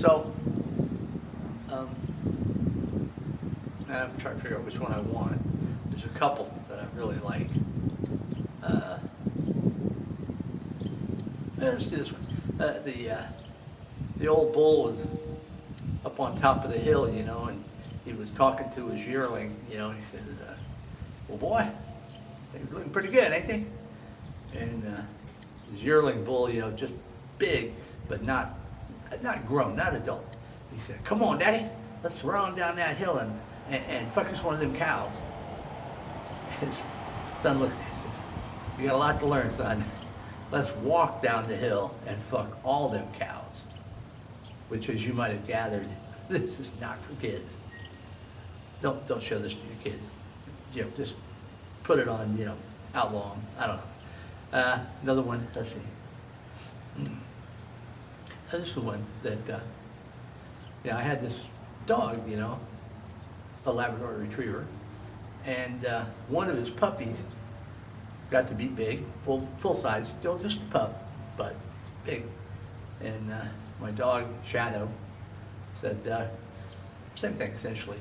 So, um, I'm trying to figure out which one I want. There's a couple that I really like. Uh, let's do this one. The old bull was up on top of the hill, and he was talking to his yearling, he said, well, boy, things are looking pretty good, ain't they? And his yearling bull, just big, but not grown, not adult. He said, come on, Daddy, let's run down that hill and fuck us one of them cows. His son looked at him and says, you got a lot to learn, son. Let's walk down the hill and fuck all them cows. Which, as you might have gathered, this is not for kids. Don't show this to your kids. Just put it on, outlaw 'em. I don't know. Another one, let's see. This is the one that, I had this dog, a Labrador Retriever, and one of his puppies got to be big, full size, still just a pup, but big. And my dog, Shadow, said, same thing essentially.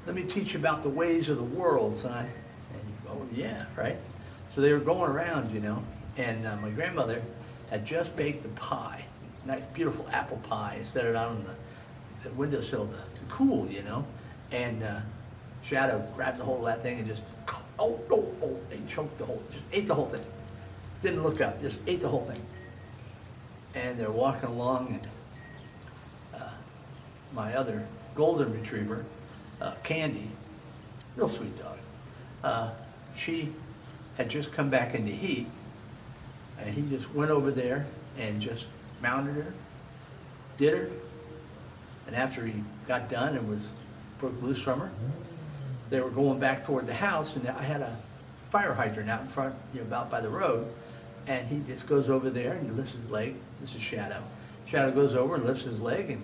Let me teach you about the ways of the world, son. And you go, oh, yeah, right? So they were going around, and my grandmother had just baked a pie, nice, beautiful apple pie, and set it out on the windowsill to cool, and Shadow grabs a hold of that thing and just, and choked just ate the whole thing. Didn't look up, just ate the whole thing. And they're walking along, and my other golden retriever, Candy, real sweet dog, she had just come back into heat, and he just went over there and just mounted her, did her, and after he got done and broke loose from her, they were going back toward the house, and I had a fire hydrant out in front, about by the road, and he just goes over there and he lifts his leg. This is Shadow. Shadow goes over and lifts his leg and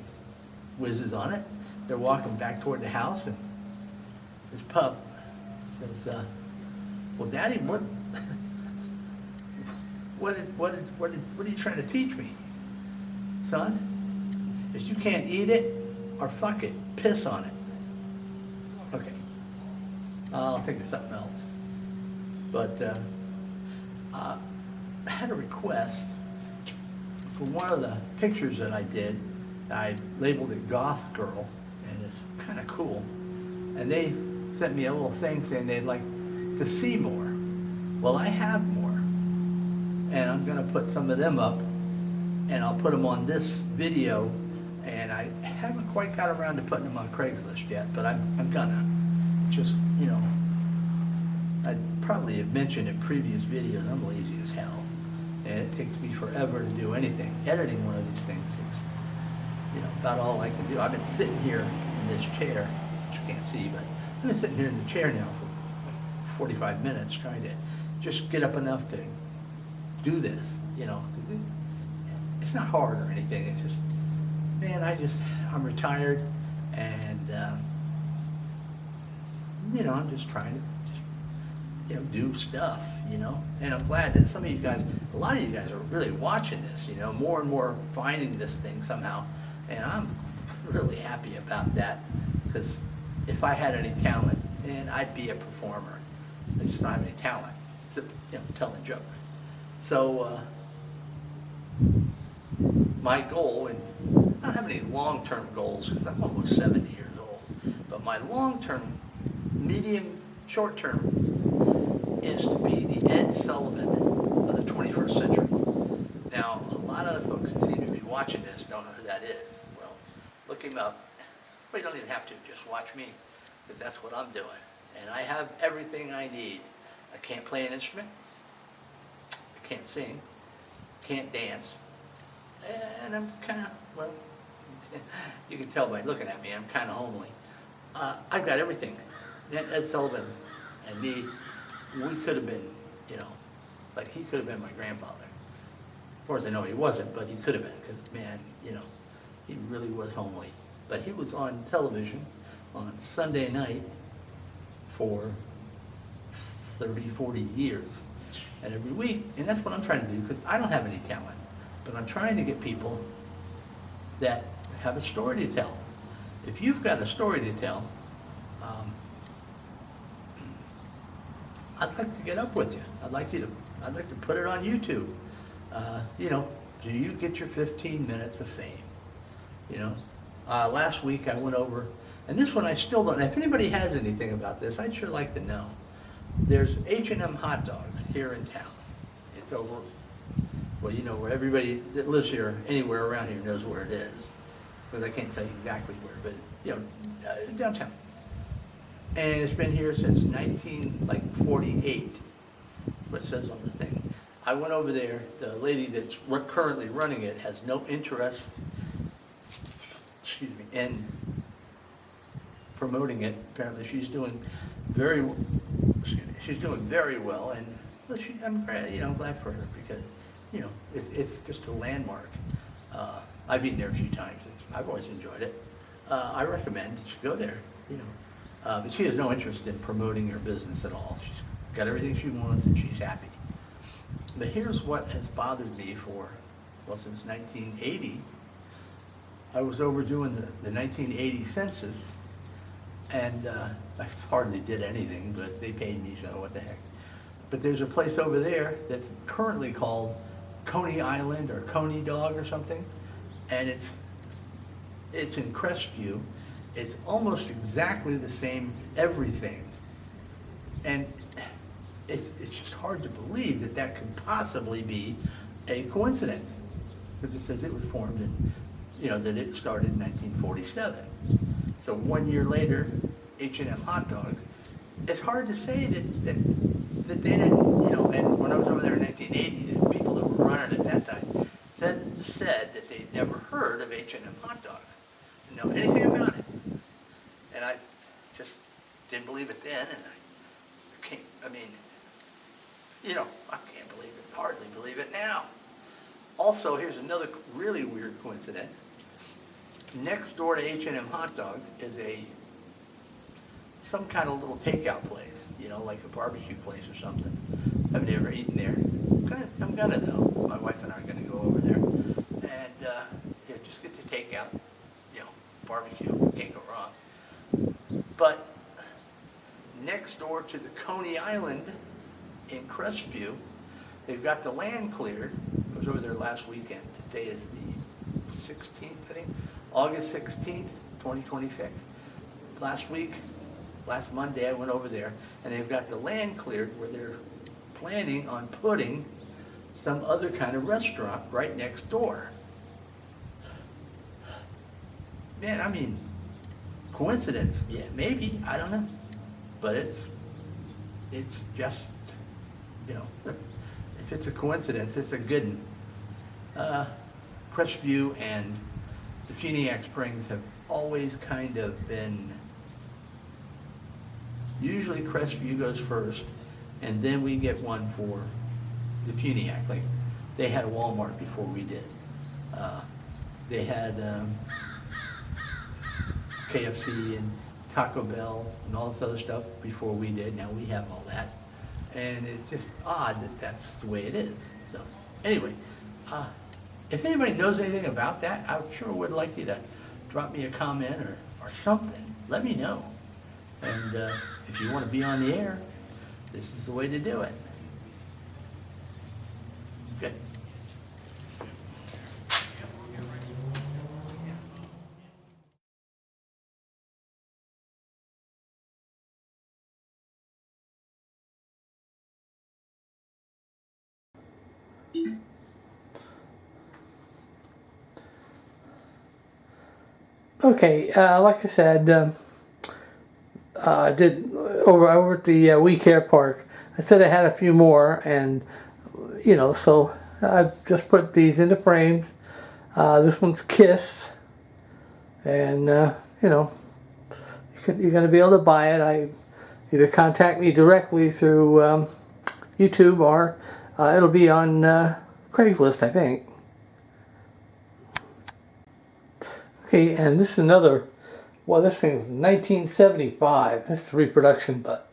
whizzes on it. They're walking back toward the house, and his pup says, well, Daddy, what are you trying to teach me, son? Is you can't eat it or fuck it, piss on it. Okay, I'll think of something else. But I had a request for one of the pictures that I did. I labeled it Goth Girl, and it's kind of cool. And they sent me a little thing saying they'd like to see more. Well, I have more. And I'm going to put some of them up, and I'll put them on this video. And I haven't quite got around to putting them on Craigslist yet, but I'm gonna. Just, I'd probably have mentioned in previous videos, I'm lazy as hell. And it takes me forever to do anything. Editing one of these things is, about all I can do. I've been sitting here in this chair, which you can't see, but I've been sitting here in the chair now for 45 minutes trying to just get up enough to do this, It's not hard or anything. It's just, man, I'm retired, and, I'm just trying to do stuff, and I'm glad that some of you guys, a lot of you guys are really watching this, more and more finding this thing somehow, and I'm really happy about that, because if I had any talent, man, I'd be a performer. I just don't have any talent, except, telling jokes. So, my goal, and I don't have any long-term goals because I'm almost 70 years old, but my long-term, medium, short-term is to be the Ed Sullivan of the 21st century. Now, a lot of the folks that seem to be watching this don't know who that is. Well, look him up. Well, you don't even have to, just watch me, because that's what I'm doing. And I have everything I need. I can't play an instrument, I can't sing, can't dance, and I'm kind of, well, you can tell by looking at me, I'm kind of homely. I've got everything. Ed Sullivan and me, we could have been, like he could have been my grandfather. As far as I know, he wasn't, but he could have been, because, man, he really was homely. But he was on television on Sunday night for 30, 40 years. And every week, and that's what I'm trying to do, because I don't have any talent, but I'm trying to get people that have a story to tell. If you've got a story to tell, um, I'd like to get up with you. I'd like to put it on YouTube. You know, do you get your 15 minutes of fame? You know, last week I went over, and this one I still don't. If anybody has anything about this, I'd sure like to know. There's H&M hot dogs here in town. It's over, well, you know, where everybody that lives here, anywhere around here knows where it is. Because I can't tell you exactly where, but, you know, downtown. And it's been here since 1948, what it says on the thing. I went over there, the lady that's currently running it has no interest, excuse me, in promoting it. Apparently she's doing she's doing very well, and well, I'm glad, you know, I'm glad for her, because, you know, it's just a landmark. I've been there a few times. I've always enjoyed it. I recommend that you go there, you know. But she has no interest in promoting her business at all. She's got everything she wants and she's happy. But here's what has bothered me since 1980. I was over doing the 1980 census, and I hardly did anything, but they paid me, so what the heck. But there's a place over there that's currently called Coney Island or Coney Dog or something, and it's in Crestview. It's almost exactly the same everything, and it's just hard to believe that that could possibly be a coincidence, because it says it was formed in, you know, that it started in 1947. So 1 year later, H&M hot dogs. It's hard to say that they didn't, you know. And when I was over there in 1980, the people that were running at that time said that they'd never heard of H&M hot dogs, didn't know anything about it. And I just didn't believe it then, and I mean, you know, I can't believe it, hardly believe it now. Also, here's another really weird coincidence. Next door to H&M hot dogs is some kind of little takeout place, you know, like a barbecue place or something. I've never eaten there. I'm gonna though. My wife and I are gonna go over there, and yeah, just get the takeout, you know, barbecue. Can't go wrong. But next door to the Coney Island in Crestview, they've got the land cleared. I was over there last weekend. Today is the 16th, I think, August 16th, 2026. Last Monday, I went over there, and they've got the land cleared where they're planning on putting some other kind of restaurant right next door. Man, I mean, coincidence? Yeah, maybe, I don't know. But it's just, you know, if it's a coincidence, it's a good one. Crestview and the Funiac Springs have always kind of been, usually Crestview goes first, and then we get one for the Funiac. Like, they had a Walmart before we did. They had KFC and Taco Bell and all this other stuff before we did. Now we have all that. And it's just odd that that's the way it is. So anyway, if anybody knows anything about that, I sure would like you to drop me a comment or something. Let me know. And if you want to be on the air, this is the way to do it. Okay. Okay, like I said, I did over at the Weecare Park. I said I had a few more, and you know, so I just put these into frames. This one's Kiss, and you know, you're going to be able to buy it. Either contact me directly through YouTube, or it'll be on Craigslist, I think. Okay, and this is another. Well, this thing was 1975. This is reproduction, but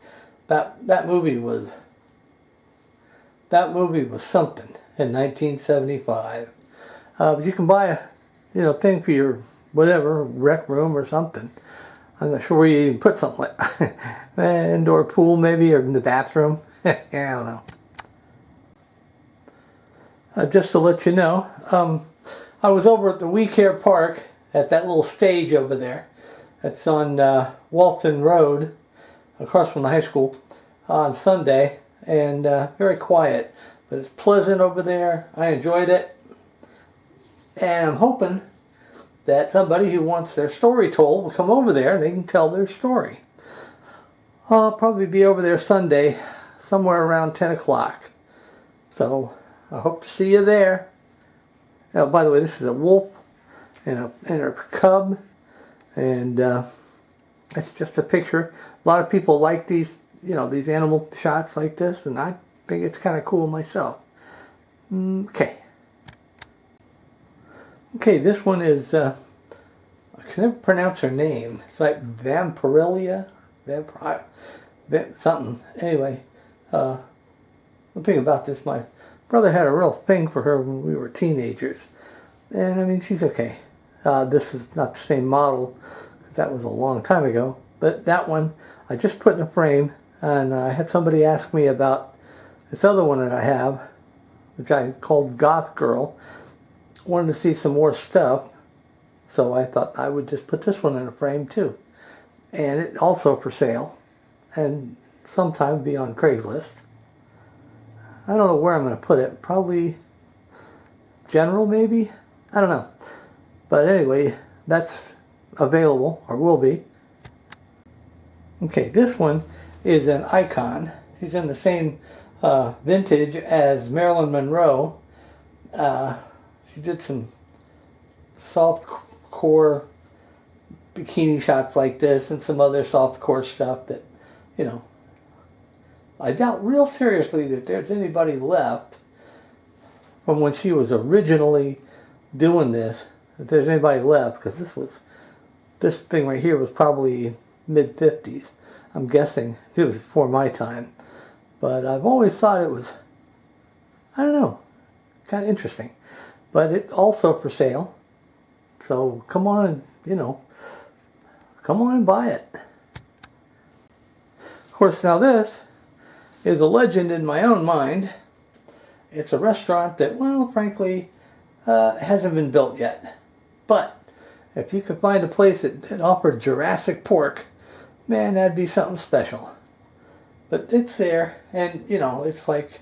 that movie was something in 1975. But you can buy a thing for your whatever, rec room or something. I'm not sure where you even put something like indoor pool maybe, or in the bathroom. I don't know. Just to let you know, I was over at the Weecare Park at that little stage over there. It's on Walton Road, across from the high school, on Sunday, and very quiet. But it's pleasant over there. I enjoyed it. And I'm hoping that somebody who wants their story told will come over there and they can tell their story. I'll probably be over there Sunday, somewhere around 10 o'clock. So I hope to see you there. Oh, by the way, this is a wolf and a cub, and it's just a picture. A lot of people like these, these animal shots like this, and I think it's kind of cool myself. Okay. Okay, this one is, I can never pronounce her name. It's like Vampirilia? Something. Anyway, one thing about this, my brother had a real thing for her when we were teenagers. And I mean, she's okay. This is not the same model. That was a long time ago. But that one, I just put in a frame. And I had somebody ask me about this other one that I have, which I called Goth Girl. Wanted to see some more stuff, so I thought I would just put this one in a frame too. And it's also for sale, and sometime be on Craigslist. I don't know where I'm going to put it. Probably general, maybe? I don't know. But anyway, that's available, or will be. Okay, this one is an icon. She's in the same vintage as Marilyn Monroe. She did some soft core bikini shots like this and some other soft core stuff that, I doubt real seriously that there's anybody left from when she was originally doing this, that there's anybody left, because this thing right here was probably mid-50s. I'm guessing it was before my time. But I've always thought it was, I don't know, kind of interesting. But it's also for sale. So come on and, come on and buy it. Of course, now this is a legend in my own mind. It's a restaurant that, well, frankly, hasn't been built yet. But if you could find a place that offered Jurassic pork, man, that'd be something special. But it's there, and, it's like,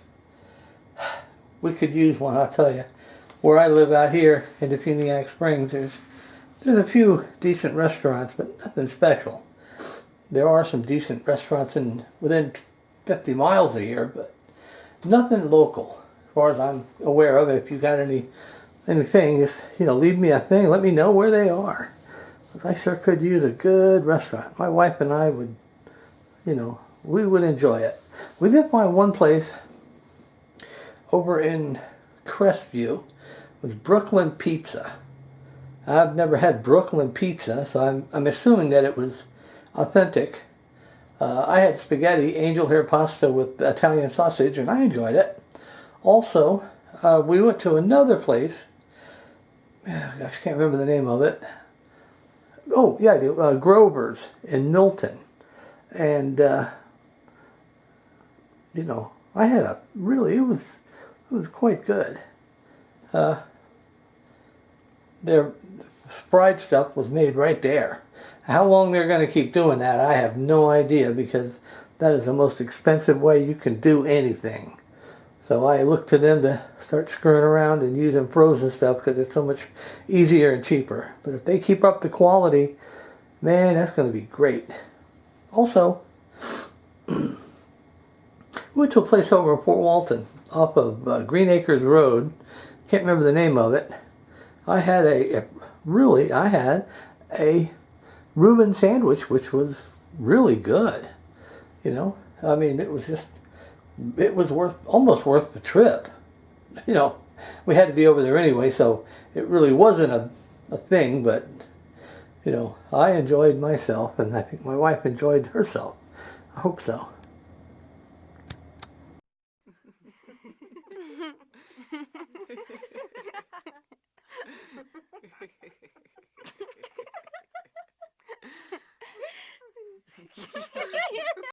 we could use one, I'll tell you. Where I live out here in Defeniac Springs, there's a few decent restaurants, but nothing special. There are some decent restaurants within 50 miles of here, but nothing local, as far as I'm aware of. If you got anything, just leave me a thing. Let me know where they are. I sure could use a good restaurant. My wife and I would, we would enjoy it. We did find one place over in Crestview. Was Brooklyn Pizza. I've never had Brooklyn Pizza, so I'm assuming that it was authentic. I had spaghetti, angel hair pasta with Italian sausage, and I enjoyed it. Also, we went to another place. Gosh, I can't remember the name of it. Oh, yeah, I do. Grover's in Milton. And, I had it was quite good. Their fried stuff was made right there. How long they're going to keep doing that, I have no idea, because that is the most expensive way you can do anything. So I look to them to start screwing around and using frozen stuff, because it's so much easier and cheaper. But if they keep up the quality, man, that's going to be great. Also, we went to a place over in Fort Walton off of Green Acres Road. Can't remember the name of it. I had a Reuben sandwich, which was really good. I mean, it was almost worth the trip. We had to be over there anyway, so it really wasn't a thing, but, I enjoyed myself, and I think my wife enjoyed herself. I hope so.